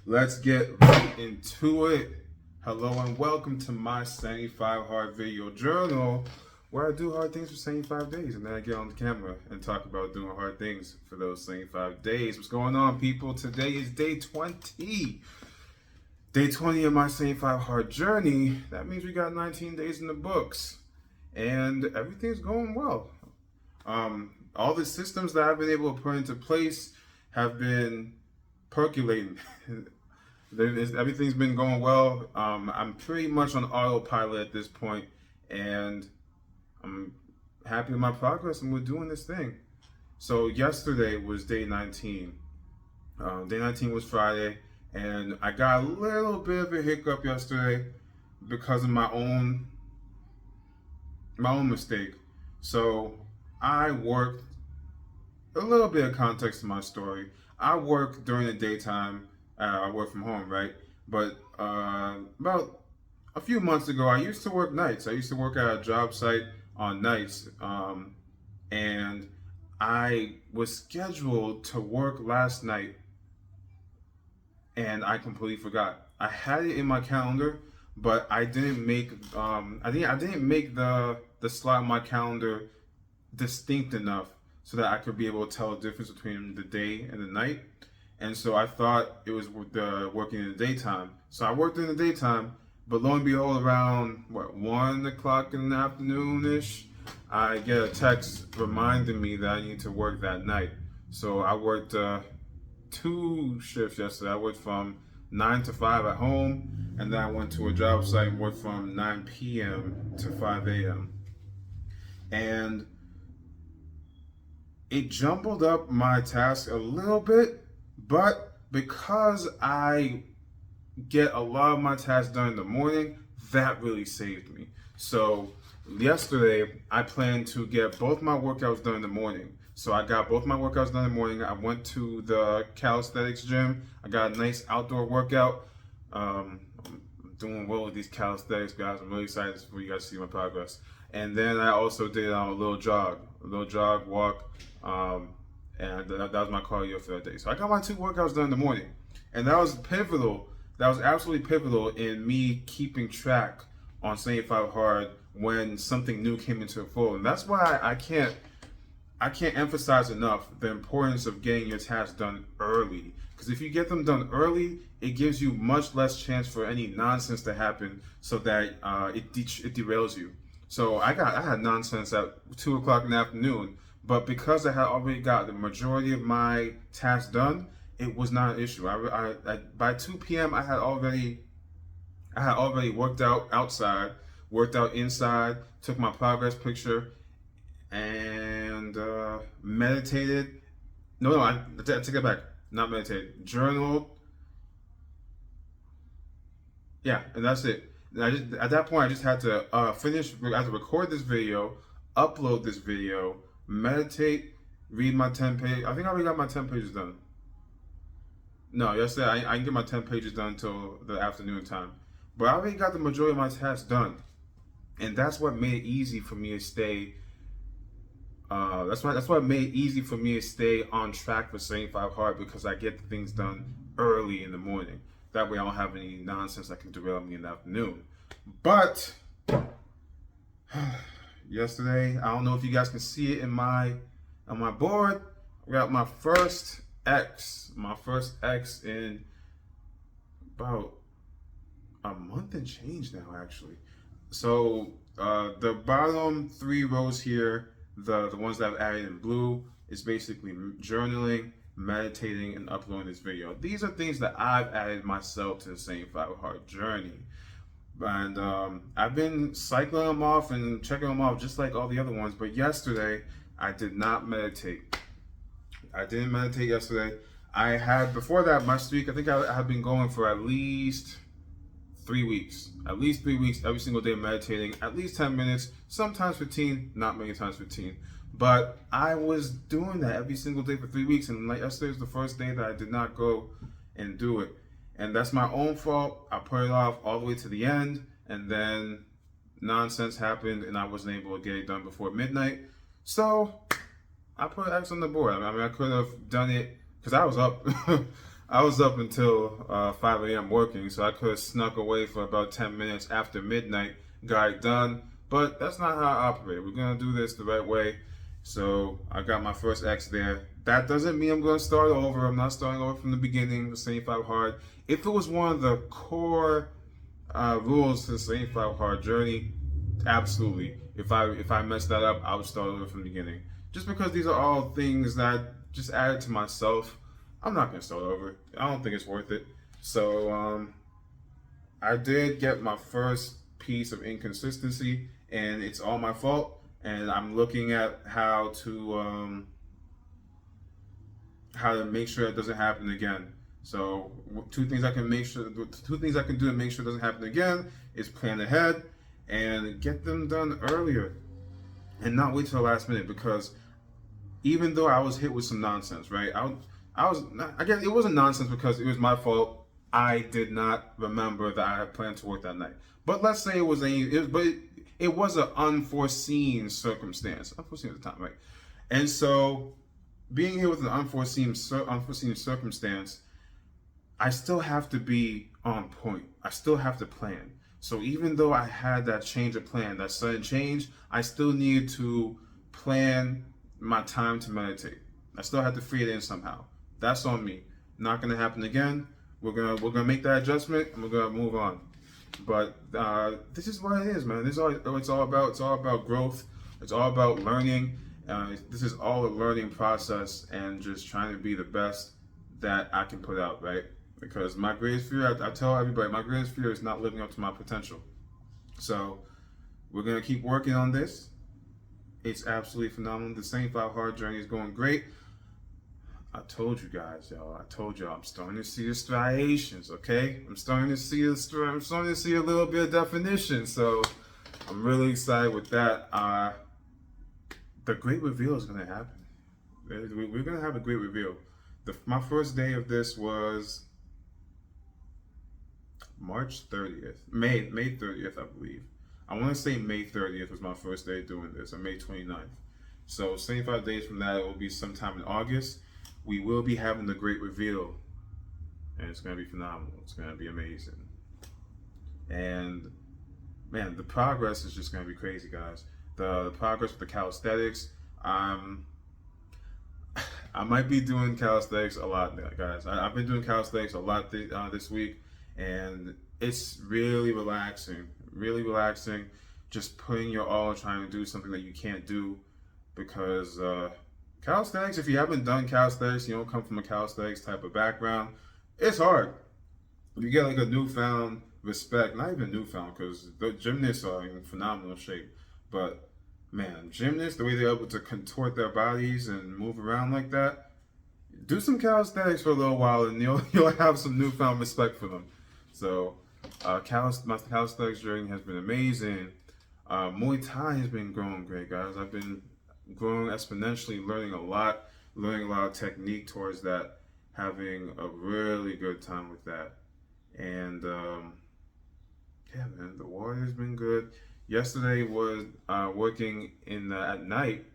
Let's get right into it. Hello and welcome to my 75 Hard Video Journal, where I do hard things for 75 days and then I get on the camera and talk about doing hard things for those 75 days. What's going on, people? Today is day 20. Day 20 of my 75 Hard journey. That means we got 19 days in the books and everything's going well. All the systems that I've been able to put into place have been percolating. Everything's been going well. I'm pretty much on autopilot at this point, and I'm happy with my progress, and we're doing this thing. So yesterday was day 19. Day 19 was Friday, and I got a little bit of a hiccup yesterday because of my own mistake. So I worked, a little bit of context to my story. I work during the daytime. I work from home, right? But about a few months ago, I used to work nights. I used to work at a job site on nights. And I was scheduled to work last night, and I completely forgot. I had it in my calendar, but I didn't make I didn't make the slot in my calendar distinct enough so that I could be able to tell the difference between the day and the night. And so I thought it was working in the daytime. So I worked in the daytime, but lo and behold, around 1 o'clock in the afternoon-ish, I get a text reminding me that I need to work that night. So I worked 2 shifts yesterday. I worked from 9 to 5 at home, and then I went to a job site and worked from 9 p.m. to 5 a.m. And it jumbled up my task a little bit, but because I get a lot of my tasks done in the morning, that really saved me. So yesterday, I planned to get both my workouts done in the morning. So I got both my workouts done in the morning. I went to the calisthenics gym. I got a nice outdoor workout. I'm doing well with these calisthenics, guys. I'm really excited for you guys to see my progress. And then I also did a little jog, walk, and that was my cardio for that day. So I got my 2 workouts done in the morning, and that was pivotal. That was absolutely pivotal in me keeping track on 75 Hard when something new came into the fold. And that's why I can't emphasize enough the importance of getting your tasks done early. Because if you get them done early, it gives you much less chance for any nonsense to happen, so that it derails you. So I had nonsense at 2 o'clock in the afternoon, but because I had already got the majority of my tasks done, it was not an issue. By 2 p.m. I had already worked out outside, worked out inside, took my progress picture, and meditated. I take it back. Not meditated. Journaled. Yeah, and that's it. At that point, I just had to I had to record this video, upload this video, meditate, read my 10 pages. I think I already got my 10 pages done. No, yesterday I didn't get my 10 pages done until the afternoon time. But I already got the majority of my tasks done. And that's what made it easy for me to stay that's what made it easy for me to stay on track for 75 Hard, because I get the things done early in the morning. That way I don't have any nonsense that can derail me in the afternoon. But yesterday, I don't know if you guys can see it on my board. I got my first X in about a month and change now, actually. So the bottom 3 rows here, the ones that I've added in blue, is basically journaling, meditating, and uploading this video. These are things that I've added myself to the 75 Hard journey. And I've been cycling them off and checking them off just like all the other ones. But yesterday, I did not meditate. I didn't meditate yesterday. Before that, my streak, I think I had been going for at least 3 weeks. At least 3 weeks, every single day meditating, at least 10 minutes, sometimes 15, not many times 15. But I was doing that every single day for 3 weeks, and like yesterday was the first day that I did not go and do it. And that's my own fault. I put it off all the way to the end, and then nonsense happened, and I wasn't able to get it done before midnight. So I put X on the board. I mean, I could have done it because I was up. I was up until 5 a.m. working, so I could have snuck away for about 10 minutes after midnight, got it done. But that's not how I operate. We're gonna do this the right way. So I got my first X there. That doesn't mean I'm gonna start over. I'm not starting over from the beginning, the 75 hard. If it was one of the core rules to the 75 hard journey, absolutely. If I messed that up, I would start over from the beginning. Just because these are all things that I just added to myself, I'm not gonna start over. I don't think it's worth it. So I did get my first piece of inconsistency, and it's all my fault. And I'm looking at how to make sure it doesn't happen again. So two things I can do to make sure it doesn't happen again is plan ahead and get them done earlier, and not wait till the last minute. Because even though I was hit with some nonsense, right? I was again, it wasn't nonsense because it was my fault. I did not remember that I had planned to work that night. But let's say it was an unforeseen circumstance, unforeseen at the time, right? And so, being here with an unforeseen circumstance, I still have to be on point. I still have to plan. So even though I had that change of plan, that sudden change, I still need to plan my time to meditate. I still have to free it in somehow. That's on me. Not gonna happen again. We're gonna make that adjustment and we're gonna move on. But this is what it is, man. It's all about growth. It's all about learning. This is all a learning process and just trying to be the best that I can put out, right? Because my greatest fear, I tell everybody, my greatest fear is not living up to my potential. So we're gonna keep working on this. It's absolutely phenomenal. The 75 hard journey is going great. I told you guys, y'all. I told y'all I'm starting to see the striations. Okay, I'm starting to see a little bit of definition. So I'm really excited with that. The great reveal is gonna happen. We're gonna have a great reveal. My first day of this was March 30th, May 30th, I believe. I want to say May 30th was my first day doing this, or May 29th. So 75 days from that, it will be sometime in August. We will be having the great reveal, and it's going to be phenomenal. It's going to be amazing. And man, the progress is just going to be crazy, guys. The progress with the calisthenics. I might be doing calisthenics a lot, guys. I've been doing calisthenics a lot this week, and it's really relaxing. Really relaxing. Just putting your all, trying to do something that you can't do, because calisthenics, if you haven't done calisthenics, you don't come from a calisthenics type of background, it's hard. You get like a newfound respect, not even newfound, because the gymnasts are in phenomenal shape, but man, gymnasts, the way they're able to contort their bodies and move around like that, do some calisthenics for a little while and you'll have some newfound respect for them. So my calisthenics journey has been amazing. Muay Thai has been growing great, guys. I've been growing exponentially, learning a lot of technique towards that, having a really good time with that. And yeah, man, the water's been good. Yesterday was working at night.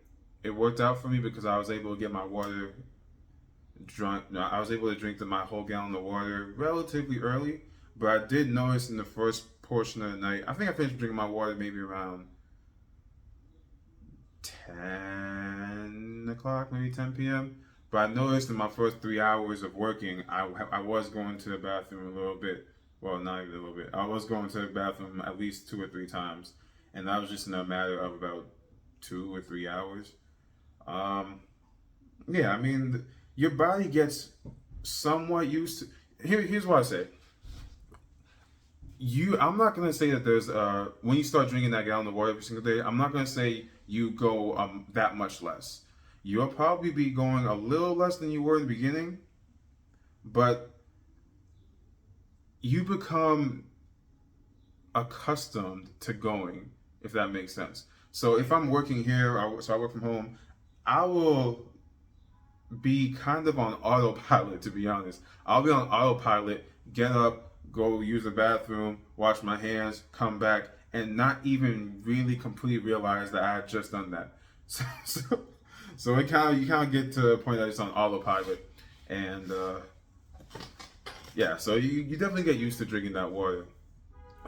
It worked out for me because I was able to get my water drunk. I was able to drink my whole gallon of water relatively early. But I did notice in the first portion of the night, I think I finished drinking my water maybe around 10 o'clock, maybe 10 p.m. But I noticed in my first 3 hours of working, I was going to the bathroom a little bit. Well, not even a little bit. I was going to the bathroom at least 2 or 3 times. And that was just in a matter of about 2 or 3 hours. Yeah, I mean, your body gets somewhat used to... Here's what I say. I'm not gonna say that there's when you start drinking that gallon of water every single day, I'm not gonna say you go that much less. You'll probably be going a little less than you were in the beginning, but you become accustomed to going, if that makes sense. So if I'm working here, so I work from home, I will be kind of on autopilot, to be honest. I'll be on autopilot, get up, go use the bathroom, wash my hands, come back, and not even really completely realize that I had just done that. So you kind of get to the point that it's on autopilot, and yeah, so you definitely get used to drinking that water.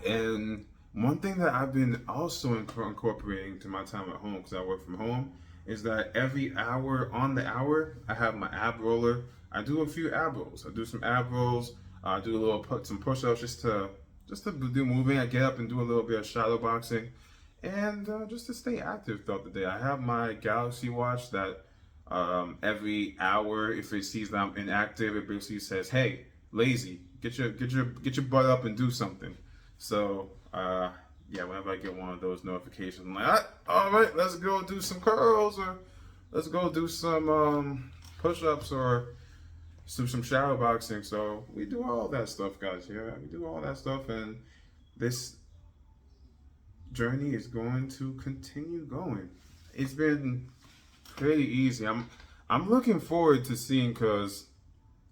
And one thing that I've been also incorporating to my time at home, because I work from home, is that every hour on the hour, I have my ab roller. I do a few ab rolls. I do some ab rolls. I do a little some push-ups just to do moving. I get up and do a little bit of shadow boxing, and just to stay active throughout the day. I have my Galaxy watch that every hour, if it sees that I'm inactive, it basically says, "Hey, lazy, get your butt up and do something." So yeah, whenever I get one of those notifications, I'm like, all right, let's go do some curls, or let's go do some push-ups, or some shadow boxing. So we do all that stuff, guys. Yeah, we do all that stuff, and this journey is going to continue going. It's been pretty easy. I'm looking forward to seeing, because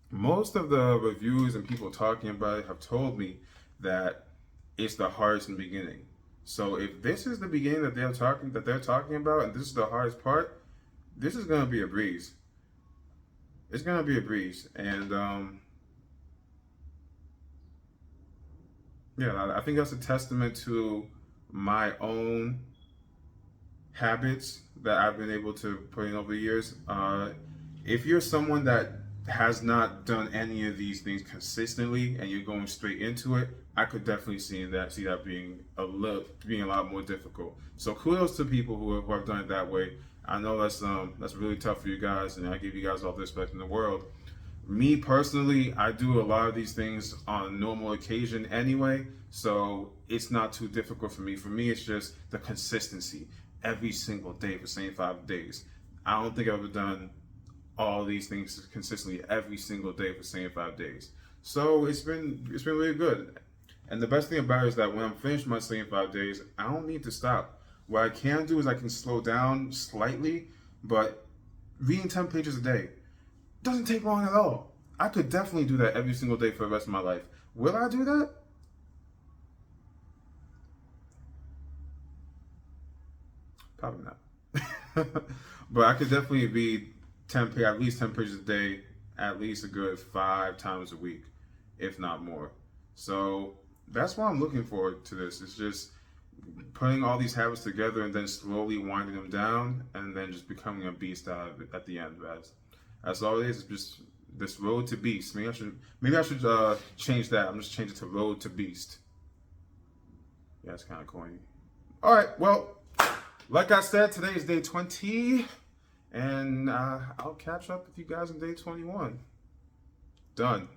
most of the reviews and people talking about it have told me that it's the hardest in the beginning. So if this is the beginning that they're talking about, and this is the hardest part, this is gonna be a breeze. It's gonna be a breeze, and yeah, I think that's a testament to my own habits that I've been able to put in over the years. If you're someone that has not done any of these things consistently and you're going straight into it, I could definitely see that being a lot more difficult. So kudos to people who have done it that way. I know that's really tough for you guys, and I give you guys all the respect in the world. Me personally, I do a lot of these things on a normal occasion anyway, so it's not too difficult for me. For me, it's just the consistency every single day for the same 5 days. I don't think I've ever done all these things consistently every single day for the same 5 days. So it's been really good. And the best thing about it is that when I'm finished my same 5 days, I don't need to stop. What I can do is I can slow down slightly, but reading 10 pages a day doesn't take long at all. I could definitely do that every single day for the rest of my life. Will I do that? Probably not. But I could definitely read at least 10 pages a day, at least a good 5 times a week, if not more. So that's why I'm looking forward to this. It's just putting all these habits together and then slowly winding them down, and then just becoming a beast out of it at the end. That's all it is. It's just this road to beast. Maybe I should change that. I'm just change it to road to beast. Yeah, it's kind of corny. All right. Well, like I said, today is day 20, and I'll catch up with you guys on day 21. Done.